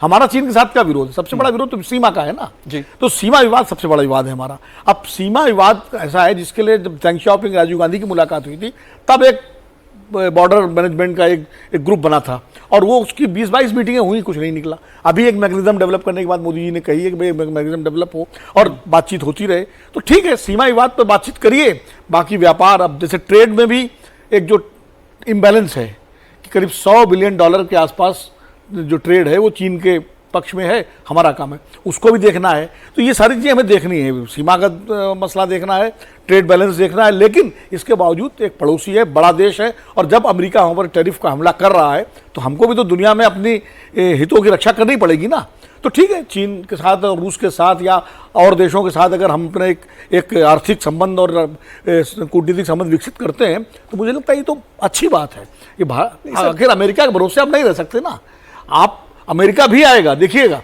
हमारा चीन के साथ क्या विरोध है? सबसे बड़ा विरोध तो सीमा का है ना जी। तो सीमा विवाद सबसे बड़ा विवाद है हमारा। अब सीमा विवाद ऐसा है जिसके लिए जब देंग शाओपिंग राजीव गांधी की मुलाकात हुई थी तब एक बॉर्डर मैनेजमेंट का एक ग्रुप बना था और वो उसकी 20-22 मीटिंगें हुई, कुछ नहीं निकला। अभी एक मैकेनिज्म डेवलप करने के बाद मोदी जी ने कही है कि भाई मैकेनिज्म डेवलप हो और बातचीत होती रहे, तो ठीक है, सीमा विवाद पर बातचीत करिए। बाकी व्यापार, अब जैसे ट्रेड में भी एक जो इम्बैलेंस है कि करीब $100 बिलियन के आसपास जो ट्रेड है वो चीन के पक्ष में है, हमारा काम है उसको भी देखना है। तो ये सारी चीज़ें हमें देखनी है, सीमागत मसला देखना है, ट्रेड बैलेंस देखना है। लेकिन इसके बावजूद एक पड़ोसी है, बड़ा देश है, और जब अमेरिका हम पर टैरिफ का हमला कर रहा है तो हमको भी तो दुनिया में अपनी हितों की रक्षा करनी पड़ेगी ना। तो ठीक है, चीन के साथ और रूस के साथ या और देशों के साथ अगर हम अपने एक आर्थिक संबंध और कूटनीतिक संबंध विकसित करते हैं तो मुझे लगता है ये तो अच्छी बात है। ये आखिर अमेरिका के भरोसे आप नहीं रह सकते ना, आप अमेरिका भी आएगा, देखिएगा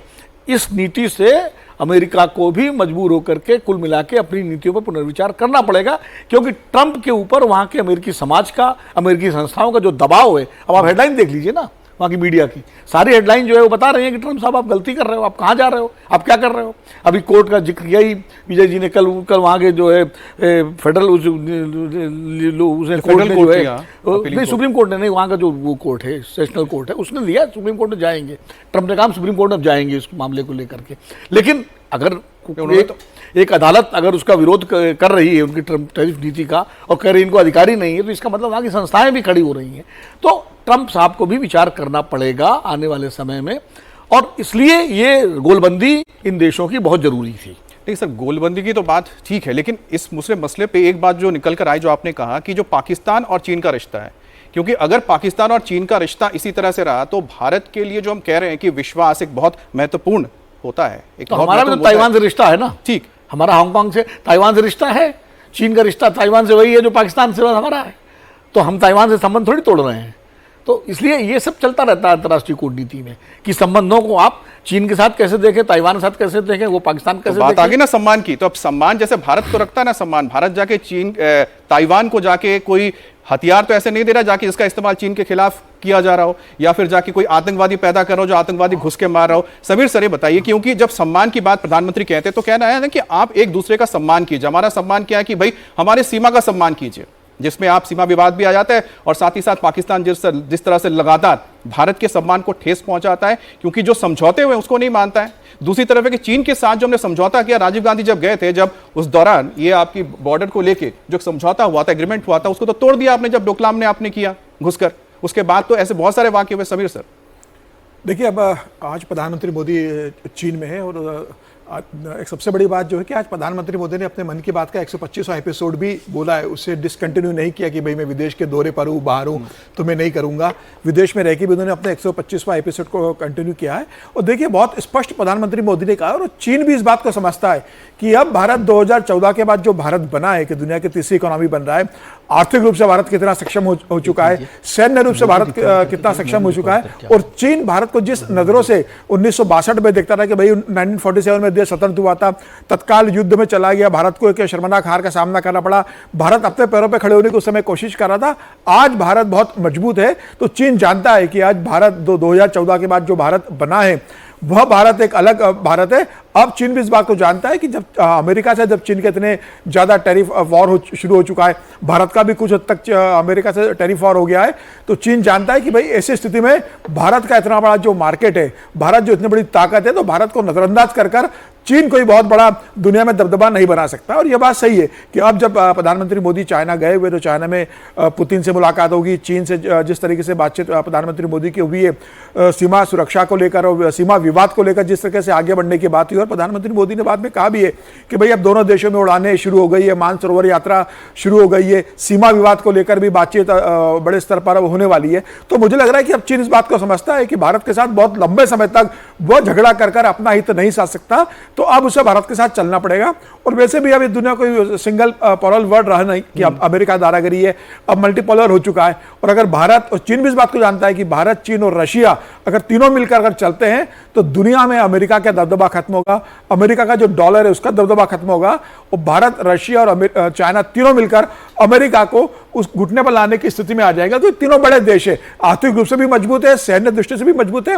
इस नीति से अमेरिका को भी मजबूर होकर के कुल मिला के अपनी नीतियों पर पुनर्विचार करना पड़ेगा, क्योंकि ट्रंप के ऊपर वहाँ के अमेरिकी समाज का, अमेरिकी संस्थाओं का जो दबाव है। अब आप हेडलाइन देख लीजिए ना, वहाँ की मीडिया की सारी हेडलाइन जो है वो बता रही है कि ट्रंप साहब आप गलती कर रहे हो, आप कहाँ जा रहे हो, आप क्या कर रहे हो। अभी कोर्ट का जिक्र किया ही विजय जी ने, कल वहाँ के जो है फेडरल कोर्ट ने जो है, नहीं सुप्रीम कोर्ट ने नहीं, वहाँ का जो वो कोर्ट है, सेशनल कोर्ट है, उसने दिया सुप्रीम कोर्ट में जाएंगे। ट्रंप ने कहा सुप्रीम कोर्ट में जाएंगे इस मामले को लेकर के। लेकिन अगर एक अदालत अगर उसका विरोध कर रही है उनकी टैरिफ नीति का और कह रही है इनको अधिकारी नहीं है, तो इसका मतलब वहाँ की संस्थाएं भी खड़ी हो रही हैं। तो ट्रंप साहब को भी विचार करना पड़ेगा आने वाले समय में, और इसलिए ये गोलबंदी इन देशों की बहुत जरूरी थी। नहीं सर, गोलबंदी की तो बात ठीक है, लेकिन इस मुस्लिम मसले पे एक बात जो निकल कर आई, जो आपने कहा कि जो पाकिस्तान और चीन का रिश्ता है, क्योंकि अगर पाकिस्तान और चीन का रिश्ता इसी तरह से रहा तो भारत के लिए जो हम कह रहे हैं कि विश्वास एक बहुत महत्वपूर्ण होता है। एक तो हमारा भी तो ताइवान से रिश्ता है ना, ठीक, हमारा हांगकांग से ताइवान से रिश्ता है, चीन का रिश्ता ताइवान से वही है जो पाकिस्तान से हमारा है। तो हम ताइवान से संबंध थोड़ी तोड़ रहे हैं। तो इसलिए ये सब चलता रहता है अंतर्राष्ट्रीय कूटनीति में कि संबंधों को आप चीन के साथ कैसे देखें, ताइवान के साथ कैसे देखें, वो पाकिस्तान कैसे बात आगे ना सम्मान की, तो अब सम्मान जैसे भारत को रखता है ना सम्मान, भारत जाके चीन ताइवान को जाके कोई हथियार तो ऐसे नहीं दे रहा जाके जिसका इस्तेमाल चीन के खिलाफ किया जा रहा हो, या फिर जाके कोई आतंकवादी पैदा कर रहा हो जो आतंकवादी घुस के मार रहा हो। समीर सर ये बताइए, क्योंकि जब सम्मान की बात प्रधानमंत्री कहते हैं तो कहना है ना कि आप एक दूसरे का सम्मान कीजिए। हमारा सम्मान क्या है कि भाई हमारे सीमा का सम्मान कीजिए, जिसमें आप सीमा विवाद भी आ जाता है, और साथ ही साथ पाकिस्तान जिस तरह से लगातार भारत के सम्मान को ठेस पहुंचाता है, क्योंकि जो समझौते हुए उसको नहीं मानता है। दूसरी तरफ है कि चीन के साथ जो हमने समझौता किया, राजीव गांधी जब गए थे, जब उस दौरान ये आपकी बॉर्डर को लेके जो समझौता हुआ था, एग्रीमेंट हुआ था, उसको तो तोड़ दिया आपने जब डोकलाम ने आपने किया घुसकर। उसके बाद तो ऐसे बहुत सारे वाकये हुए। समीर सर देखिए, अब आज प्रधानमंत्री मोदी चीन में है, और एक सबसे बड़ी बात जो है कि आज प्रधानमंत्री मोदी ने अपने मन की बात का 125वां एपिसोड भी बोला है। उससे डिसकंटिन्यू नहीं किया कि भाई मैं विदेश के दौरे पर हूँ, बाहर हूँ तो मैं नहीं करूँगा। विदेश में रह के भी उन्होंने अपने 125वां एपिसोड को कंटिन्यू किया है। और देखिए, बहुत स्पष्ट प्रधानमंत्री मोदी ने कहा, और चीन भी इस बात को समझता है कि अब भारत 2014 के बाद जो भारत बना है कि दुनिया की तीसरी इकोनॉमी बन रहा है, आर्थिक रूप से भारत कितना सक्षम हो चुका है, सैन्य रूप से भारत कितना सक्षम हो चुका है, और चीन भारत को जिस नजरों से 1962 में देखता था कि भाई 1947 में देश स्वतंत्र हुआ था, तत्काल युद्ध में चला गया, भारत को एक शर्मनाक हार का सामना करना पड़ा, भारत अपने पैरों पर खड़े होने की उस समय कोशिश कर रहा था। आज भारत बहुत मजबूत है, तो चीन जानता है कि आज भारत 2014 के बाद जो भारत बना है वह भारत एक अलग भारत है। अब चीन भी इस बात को जानता है कि जब अमेरिका से जब चीन के इतने ज़्यादा टैरिफ वॉर शुरू हो चुका है, भारत का भी कुछ हद तक अमेरिका से टैरिफ वॉर हो गया है, तो चीन जानता है कि भाई ऐसी स्थिति में भारत का इतना बड़ा जो मार्केट है, भारत जो इतनी बड़ी ताकत है, तो भारत को नजरअंदाज कर चीन कोई बहुत बड़ा दुनिया में दबदबा नहीं बना सकता। और यह बात सही है कि अब जब प्रधानमंत्री मोदी चाइना गए हुए, तो चाइना में पुतिन से मुलाकात होगी, चीन से जिस तरीके से बातचीत प्रधानमंत्री मोदी की हुई है, सीमा सुरक्षा को लेकर और सीमा विवाद को लेकर जिस तरीके से आगे बढ़ने की बात हुई, और प्रधानमंत्री मोदी ने बाद में कहा भी है कि भाई अब दोनों देशों में उड़ानें शुरू हो गई है, मानसरोवर यात्रा शुरू हो गई है, सीमा विवाद को लेकर भी बातचीत बड़े स्तर पर होने वाली है। तो मुझे लग रहा है कि अब चीन इस बात को समझता है कि भारत के साथ बहुत लंबे समय तक वह झगड़ा कर अपना हित नहीं साध सकता, तो अब उसे भारत के साथ चलना पड़ेगा। और वैसे भी अब इस दुनिया कोई सिंगल पोलर वर्ल्ड रहा नहीं कि अब अमेरिका दादागिरी है, अब मल्टीपोलर हो चुका है। और अगर भारत और चीन भी इस बात को जानता है कि भारत, चीन और रशिया अगर तीनों मिलकर अगर चलते हैं तो दुनिया में अमेरिका का दबदबा खत्म होगा, अमेरिका का जो डॉलर है उसका दबदबा खत्म होगा, और भारत, रशिया और चाइना तीनों मिलकर अमेरिका को उस घुटने पर लाने की स्थिति में आ जाएगा। तो तीनों बड़े देश है, आर्थिक रूप से भी मजबूत है, सैन्य दृष्टि से भी मजबूत है,